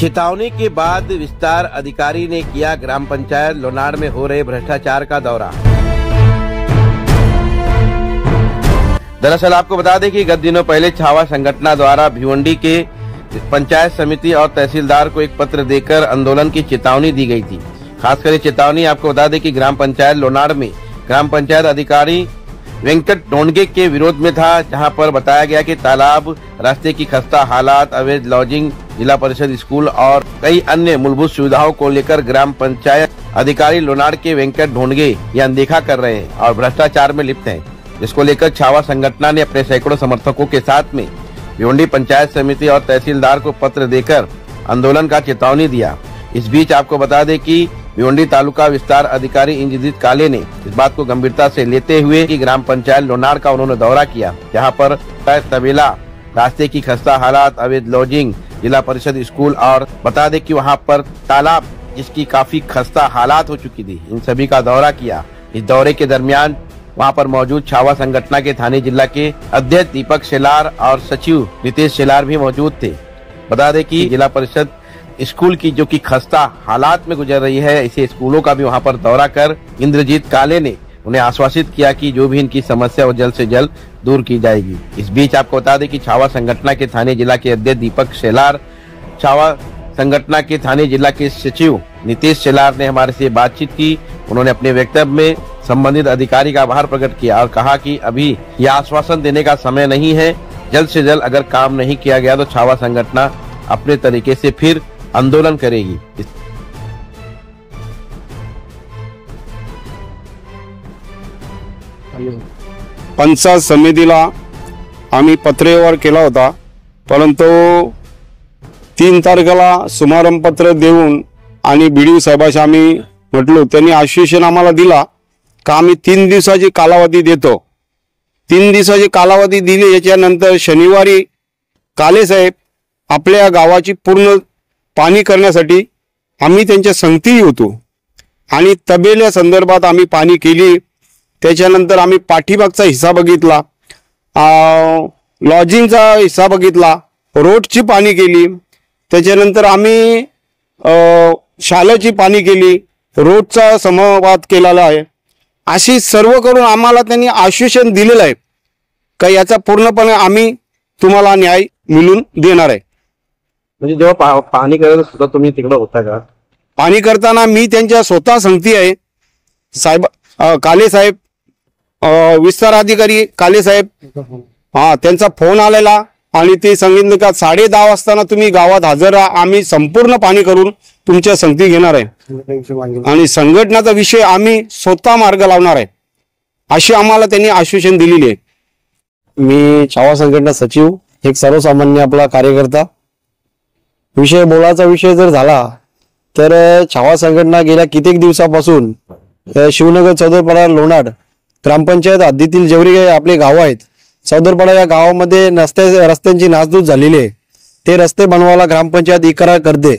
चेतावनी के बाद विस्तार अधिकारी ने किया ग्राम पंचायत लोनाड़ में हो रहे भ्रष्टाचार का दौरा। दरअसल आपको बता दें कि गत दिनों पहले छावा संगठन द्वारा भिवंडी के पंचायत समिति और तहसीलदार को एक पत्र देकर आंदोलन की चेतावनी दी गई थी। खासकर ये चेतावनी आपको बता दें कि ग्राम पंचायत लोनाड़ में ग्राम पंचायत अधिकारी वेंकट ढोंडगे के विरोध में था, जहां पर बताया गया कि तालाब, रास्ते की खस्ता हालात, अवैध लॉजिंग, जिला परिषद स्कूल और कई अन्य मूलभूत सुविधाओं को लेकर ग्राम पंचायत अधिकारी लोनाड़ के वेंकट ढोंडगे ये अनदेखा कर रहे हैं और भ्रष्टाचार में लिप्त हैं, जिसको लेकर छावा संगठन ने अपने सैकड़ों समर्थकों के साथ में भिवंडी पंचायत समिति और तहसीलदार को पत्र देकर आंदोलन का चेतावनी दिया। इस बीच आपको बता दें कि भिवंडी तालुका विस्तार अधिकारी इंद्रजीत काले ने इस बात को गंभीरता से लेते हुए कि ग्राम पंचायत लोनाड़ का उन्होंने दौरा किया, जहां पर तबेला, रास्ते की खस्ता हालात, अवैध लॉजिंग, जिला परिषद स्कूल और बता दें कि वहां पर तालाब जिसकी काफी खस्ता हालात हो चुकी थी, इन सभी का दौरा किया। इस दौरे के दरमियान वहां पर मौजूद छावा संगठन के थाने जिला के अध्यक्ष दीपक शेलार और सचिव नितेश शेलार भी मौजूद थे। बता दें कि जिला परिषद स्कूल की जो कि खस्ता हालात में गुजर रही है, ऐसे स्कूलों का भी वहां पर दौरा कर इंद्रजीत काले ने उन्हें आश्वासित किया कि जो भी इनकी समस्या वो जल्द से जल्द दूर की जाएगी। इस बीच आपको बता दें कि छावा संगठन के थाने जिला के अध्यक्ष दीपक शेलार, छावा संगठन के थाने जिला के सचिव नितेश शेलार ने हमारे से बातचीत की। उन्होंने अपने वक्तव्य में संबंधित अधिकारी का आभार प्रकट किया और कहा कि अभी यह आश्वासन देने का समय नहीं है, जल्द से जल्द अगर काम नहीं किया गया तो छावा संगठन अपने तरीके से फिर आंदोलन करेगी। पंचायत समितीला आम्ही पत्रव्यवहार केला होता, परंतु 3 तारखेला समारंभ पत्र देऊन आणि बीडीओ साहेबांशी आम्ही म्हटलो, त्यांनी आश्वासन आम्हाला दिला का आम्ही 3 दिवसाची कालावधी देतो। 3 दिवसाची कालावधी दिली। याच्यानंतर शनिवारी काले साहेब आपल्या गावाची पूर्ण पाणी करण्यासाठी आम्ही त्यांच्या संगती होतो आणि तबेल्या संदर्भात आम्ही पाणी केली। त्याच्यानंतर आम्ही पाठीमागचा हिस्सा बघितला, लॉजिंगचा हिस्सा बघितला, रोडची पाणी केली, त्याच्यानंतर आम्ही शाळेची पाणी केली, रोडचा समावाद केलेला आहे। अशी सर्व करून आम्हाला त्यांनी आश्वासन दिलेलं आहे का याचा पूर्णपणे आम्ही तुम्हाला न्याय मिळवून देणार आहे। म्हणजे जेव्हा पाणी करत सुद्धा तुम्ही तिकडे होता का? पाणी करताना मी त्यांच्या स्वतः सांगते आहे साहेब, काले साहेब, विस्तार अधिकारी काले साहेब, त्यांचा फोन आलेला आणि ते सांगितलं का 10:30 वाजता तुम्ही गावात हजर राहा, आम्ही संपूर्ण पाणी करून तुमच्या संगती घेणार आहे आणि संघटनाचा विषय आम्ही स्वतः मार्ग लावणार आहे, अशी आम्हाला त्यांनी आश्वासन दिलेली आहे। मी छावा संघटना सचिव, एक सर्वसामान्य आपला कार्यकर्ता। विषय बोलायचा विषय जर झाला तर छावा संघटना गेल्या कित्येक दिवसापासून शिवनगर, चौदरपाडा, लोणाड ग्रामपंचायत हद्दीतील जेवढे आपले गाव आहेत, चौदरपाडा या गावामध्ये रस्त्यांची नासधूस झालेली आहे। ते रस्ते बनवायला ग्रामपंचायत इकरार करते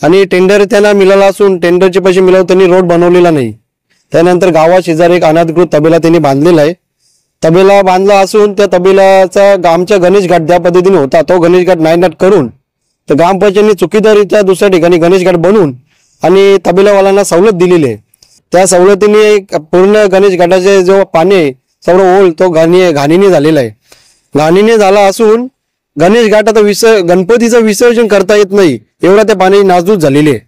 आणि टेंडर त्यांना मिळाला असून टेंडरचे पैसे मिळवून त्यांनी रोड बनवलेला नाही। त्यानंतर गावा शेजारी एक अनधिकृत तबेला त्यांनी बांधलेला आहे। तबेला बांधला असून त्या तबेलाचा आमच्या गणेश घाट ज्या पद्धतीने होता तो गणेश घाट नायनाट करून तर ग्रामपंचायतीने चुकीदारीत्या दुसऱ्या ठिकाणी गणेश घाट बनवून आणि तबेलावाल्यांना सवलत दिलेली आहे। त्या सवलतीने पूर्ण गणेश घाटाचे जो पाणी सर्व ओल तो घाणीने झालेला आहे। घाणीने झाला असून गणेश घाटाचा गणपतीचं विसर्जन करता येत नाही, एवढा त्या पाणी नासधूस झालेली आहे।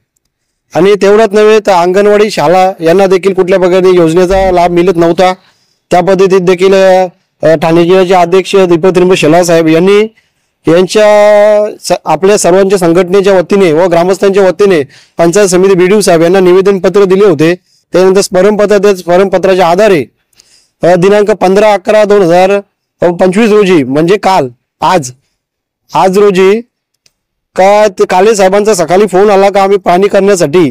आणि तेवढाच नव्हे तर अंगणवाडी, शाळा यांना देखील कुठल्या प्रकारे योजनेचा लाभ मिळत नव्हता। त्या पद्धतीत देखील ठाणे जिल्ह्याचे अध्यक्ष दीपक शेलार साहेब यांनी यांच्या आपल्या सर्वांच्या संघटनेच्या वतीने व ग्रामस्थांच्या वतीने पंचायत समिती बीडीओ साहेब यांना निवेदन पत्र दिले होते। त्यानंतर स्मरणपत्राच्या आधारे दिनांक 15/11/2025 रोजी म्हणजे काल आज रोजी का काले साहेबांचा सकाळी फोन आला का आम्ही पाणी करण्यासाठी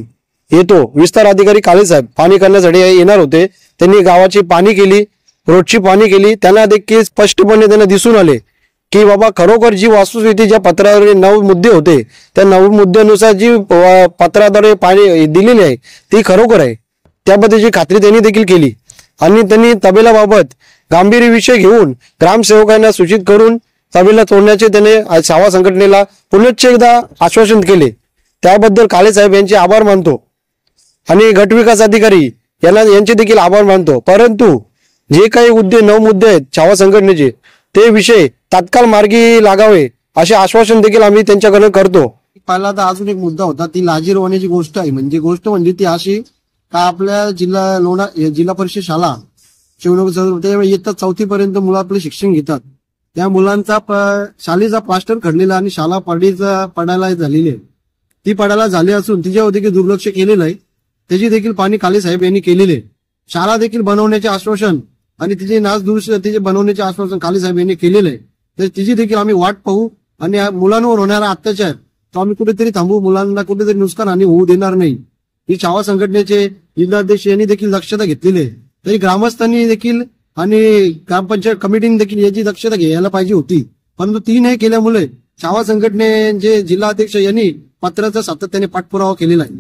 येतो। विस्तार अधिकारी काले साहेब पाणी करण्यासाठी येणार होते। त्यांनी गावाची पाणी केली, रोडची पाणी केली। त्यांना देखील स्पष्टपणे त्यांना दिसून आले की बाबा खरोखर जी वस्तुस्थिती ज्या पत्रावर 9 मुद्दे होते त्या 9 मुद्द्यानुसार जी पत्राद्वारे पाणी दिलेली आहे ती खरोखर आहे, त्या पद्धतीची खात्री त्यांनी देखील केली। आणि त्यांनी तबेलाबाबत गांभीर्य विषय घेऊन ग्रामसेवकांना सूचित करून तबेला तोडण्याचे त्याने छावा संघटनेला पुनश्च एकदा आश्वासन केले त्याबद्दल काळे साहेब यांचे आभार मानतो आणि गटविकास अधिकारी यांचे देखील आभार मानतो। परंतु जे काही नऊ मुद्दे आहेत छावा संघटनेचे ते विषय तात्काळ मार्गी लागावे असे आश्वासन देखील आम्ही त्यांच्याकडे करतो। पहिला तर अजून एक मुद्दा होता ती लाजीरवाण्याची गोष्ट आहे। गोष्ट म्हणजे ती अशी का आपल्या जिल्हा परिषद शाळा शिवनगर इयत्ता 4थी पर्यंत मुलं आपले शिक्षण घेतात। त्या मुलांचा शाळेचा प्लास्टर खडलेला आणि शाळा पडायला झालेली आहे। ती पडायला झाली असून तिच्यावर देखील दुर्लक्ष केलेलं आहे। त्याची देखील पाहणी काळे साहेब यांनी केलेली आहे। शाळा देखील बनवण्याचे आश्वासन आणि तिचे नासधूस तिचे बनवण्याचे आश्वासन काळे साहेब यांनी केलेलं आहे। तर तिची देखील आम्ही वाट पाहू आणि मुलांवर होणारा अत्याचार तो आम्ही कुठेतरी थांबवू, मुलांना कुठेतरी नुकसान आणि होऊ देणार नाही। ही छावा संघटनेचे जिल्हाध्यक्ष यांनी देखील दक्षता घेतलेली आहे। तरी ग्रामस्थांनी देखील आणि ग्रामपंचायत कमिटीने देखील याची दक्षता घ्यायला पाहिजे होती, परंतु ती नाही केल्यामुळे छावा संघटनेचे जिल्हाध्यक्ष यांनी पत्राचा सातत्याने पाठपुरावा केलेला आहे।